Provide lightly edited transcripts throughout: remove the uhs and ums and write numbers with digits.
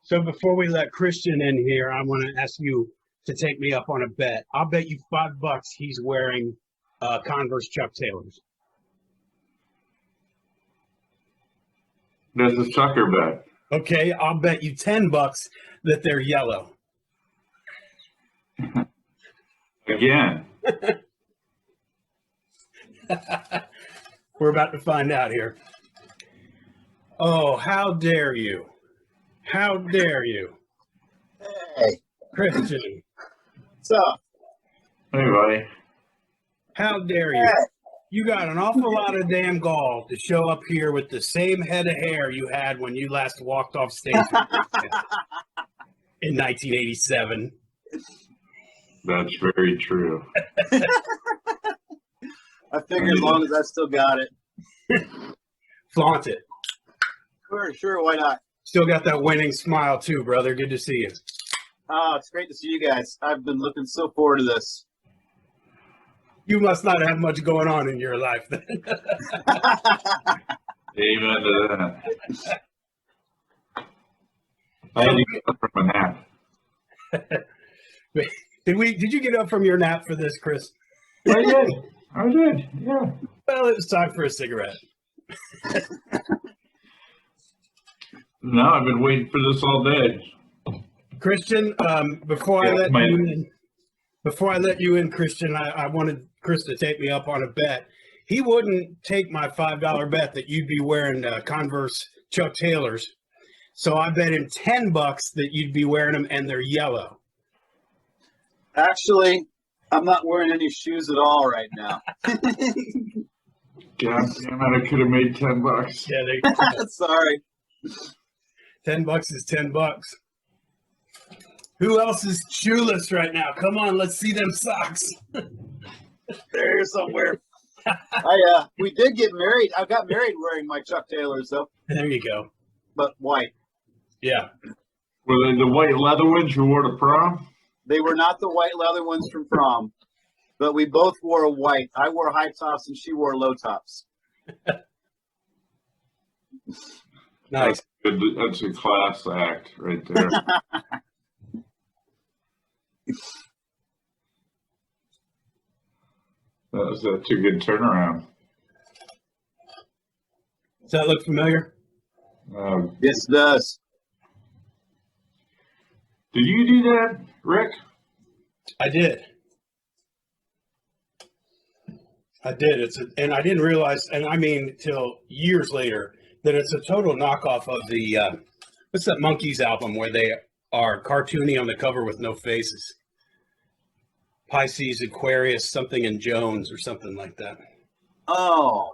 So before we let Christian in here, I want to ask you to take me up on a bet. I'll bet you $5 he's wearing Converse Chuck Taylors. That's a sucker bet. Okay, I'll bet you $10 that they're yellow. Again. We're about to find out here. Oh, how dare you? How dare you? Hey, Christian, what's up? Hey, buddy. how dare you? You got an awful lot of damn gall to show up here with the same head of hair you had when you last walked off stage in 1987. That's very true. I figured as long as I still got it. Flaunt it. Sure, why not? Still got that winning smile too, brother. Good to see you. It's great to see you guys. I've been looking so forward to this. You must not have much going on in your life then. Amen to that. I had to get up from a nap. Did you get up from your nap for this, Chris? I did. Yeah. Well, it was time for a cigarette. No, I've been waiting for this all day. Christian, before I let you in, Christian, I wanted Chris to take me up on a bet. He wouldn't take my $5 bet that you'd be wearing Converse Chuck Taylors. So I bet him $10 that you'd be wearing them and they're yellow. Actually, I'm not wearing any shoes at all right now. God damn it, I could have made $10. Yeah, Sorry. $10 is $10. Who else is shoeless right now? Come on, let's see them socks. There somewhere. We did get married. I got married wearing my Chuck Taylors, though. There you go. But white. Yeah. Were they the white leather ones you wore to prom? They were not the white leather ones from prom, but we both wore a white. I wore high tops and she wore low tops. Nice. That's a class act right there. That's a good turnaround. Does that look familiar? Yes, it does. Did you do that, Rick? I did. And I didn't realize, and I mean till years later, that it's a total knockoff of the what's that Monkees album where they are cartoony on the cover with no faces? Pisces, Aquarius, something in Jones or something like that. Oh.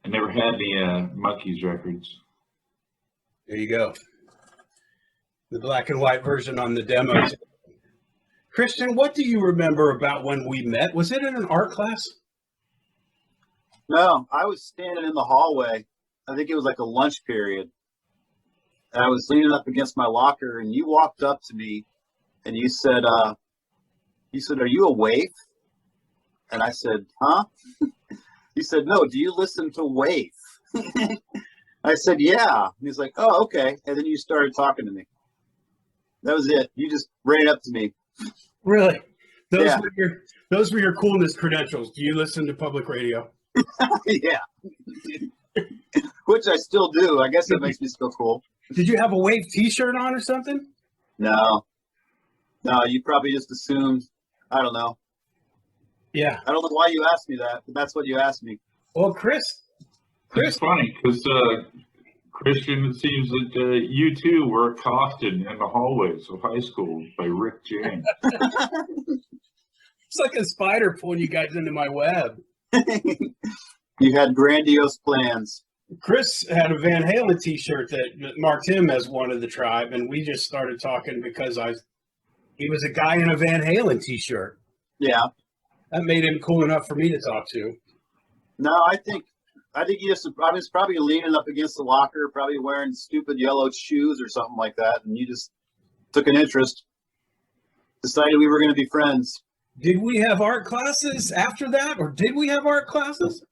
I never had the Monkees records. There you go. The black and white version on the demos. Christian, what do you remember about when we met? Was it in an art class? No, I was standing in the hallway. I think it was like a lunch period. And I was leaning up against my locker, and you walked up to me, and you said, "Are you a Wave?" And I said, "Huh?" You said, "No. Do you listen to Wave?" I said, "Yeah." And he's like, "Oh, okay." And then you started talking to me. That was it. You just ran up to me. Really? Those were your coolness credentials. Do you listen to public radio? Yeah. Which I still do. I guess that makes me still cool. Did you have a Wave t-shirt on or something? No, you probably just assumed. I don't know. Yeah. I don't know why you asked me that, but that's what you asked me. Well, Chris. It's funny because Christian, it seems that you too were accosted in the hallways of high school by Rick James. It's like a spider pulling you guys into my web. You had grandiose plans. Chris had a Van Halen t-shirt that marked him as one of the tribe, and we just started talking because he was a guy in a Van Halen t-shirt. Yeah. That made him cool enough for me to talk to. No, I think I was probably leaning up against the locker, probably wearing stupid yellow shoes or something like that, and you just took an interest, decided we were going to be friends. Did we have art classes after that, or did we have art classes?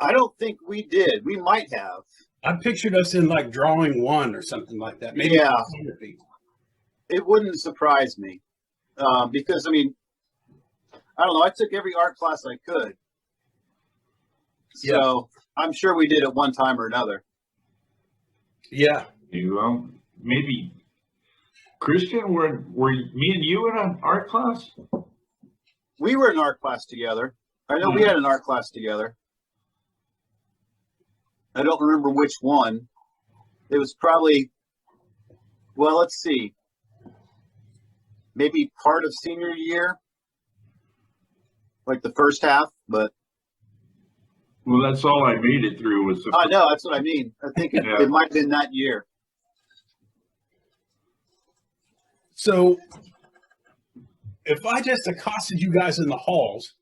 I don't think we did. We might have. I pictured us in like drawing one or something like that. Maybe Yeah. photography. It wouldn't surprise me because, I mean, I don't know. I took every art class I could. So I'm sure we did at one time or another. Yeah. Well, maybe Christian, were me and you in an art class? We were in art class together. I know we had an art class together. I don't remember which one. It was probably, well, let's see. Maybe part of senior year, like the first half, but. Well, that's all I made it through was. I know, that's what I mean. I think it might have been that year. So if I just accosted you guys in the halls,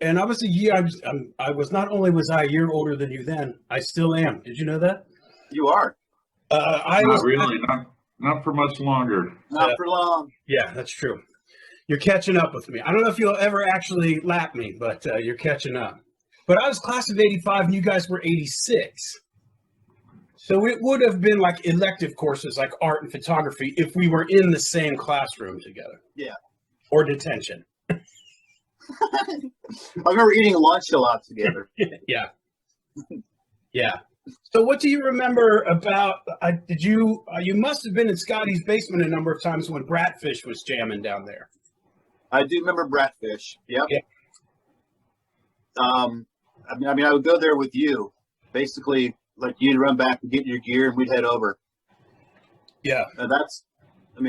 and I was not only was I a year older than you then, I still am. Did you know that? You are. Not really, not for much longer. Not for long. Yeah, that's true. You're catching up with me. I don't know if you'll ever actually lap me, but you're catching up. But I was class of 85 and you guys were 86. So it would have been like elective courses like art and photography if we were in the same classroom together. Yeah. Or detention. I remember eating lunch a lot together. Yeah. Yeah. So what do you remember about, you must have been in Scotty's basement a number of times when Bratfish was jamming down there. I do remember Bratfish. Yep. Yeah. I mean, I would go there with you. Basically, like you'd run back and get your gear and we'd head over. Yeah. And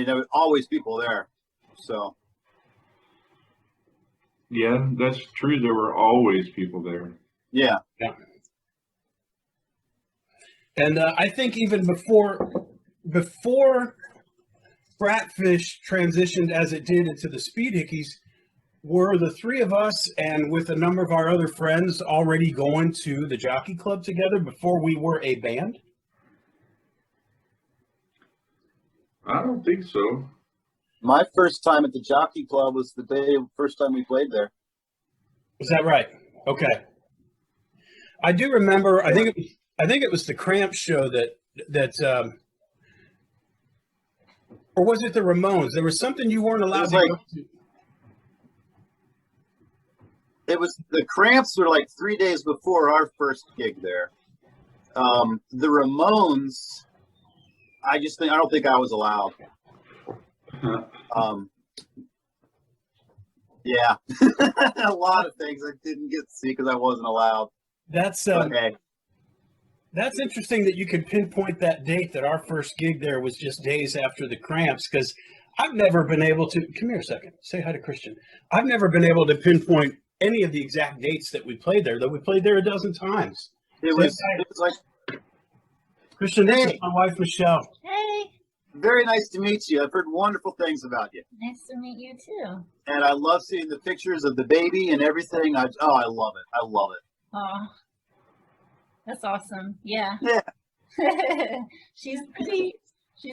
there were always people there. So. Yeah, that's true. There were always people there. Yeah. Yeah. And I think even before Bratfish transitioned as it did into the Speed Hickeys, were the three of us and with a number of our other friends already going to the Jockey Club together before we were a band? I don't think so. My first time at the Jockey Club was the first time we played there. Was that right? Okay. I do remember. I think it was the Cramp show that or was it the Ramones? There was something you weren't allowed to go to. It was the Cramps were like 3 days before our first gig there. The Ramones, I don't think I was allowed. Yeah, a lot of things I didn't get to see because I wasn't allowed. That's okay. That's interesting that you could pinpoint that date that our first gig there was just days after the Cramps, because I've never been able to come here a second. Say hi to Christian. I've never been able to pinpoint any of the exact dates that we played there, though we played there a dozen times. It was like Christian, this is my wife Michelle. Hey. Very nice to meet you. I've heard wonderful things about you. Nice to meet you too. And I love seeing the pictures of the baby and everything. I love it. I love it. Oh, that's awesome. Yeah. Yeah. She's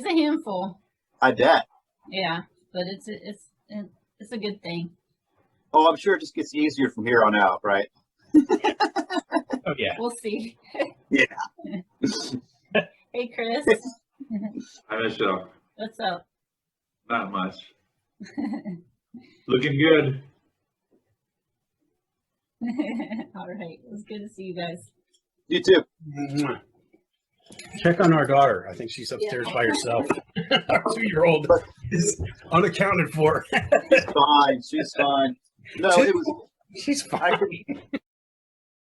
a handful. I bet. Yeah, but it's a good thing. Oh, I'm sure it just gets easier from here on out, right? Oh yeah. We'll see. Yeah. Hey, Chris. Hi, Michelle. What's up? Not much. Looking good. All right. It was good to see you guys. You too. Mwah. Check on our daughter. I think she's upstairs by herself. Our 2-year-old is unaccounted for. Fine. She's fine. No, it was. She's fine.